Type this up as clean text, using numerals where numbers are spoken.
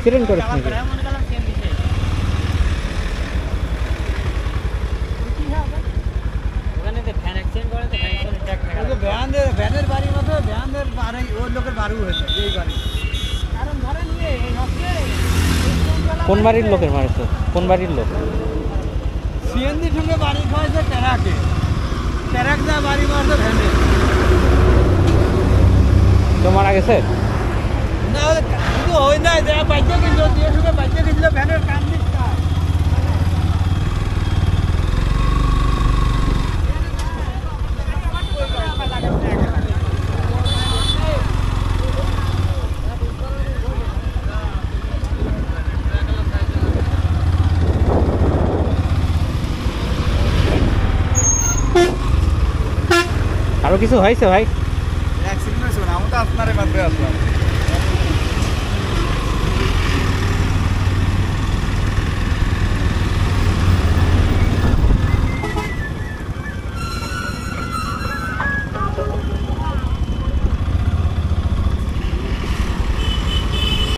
Accident করেছে নাকি? ভ্যানের বাড়ির মতো ভ্যানের বাড়ি ওই লোকের বাড়ি হয়েছে এই বাড়ি। কোন বাড়ির লোকের মারছে? কোন বাড়ির লোক? সিএনজির সঙ্গে বাড়ি খাওয়াইছে ট্রাকে, ট্রাক যা বাড়ি মারছে ভ্যানে। তো মারা গেছে? না শুধু হয় না, যা বাইকে গেছিল দিয়ে সঙ্গে বাইকে গেছিল ভ্যানের কান দিকটা। আরো কিছু হয়েছে ভাই? অ্যাক্সিডেন্ট হয়েছে না, আমি তো আপনারে বাদ দিয়ে আসলাম।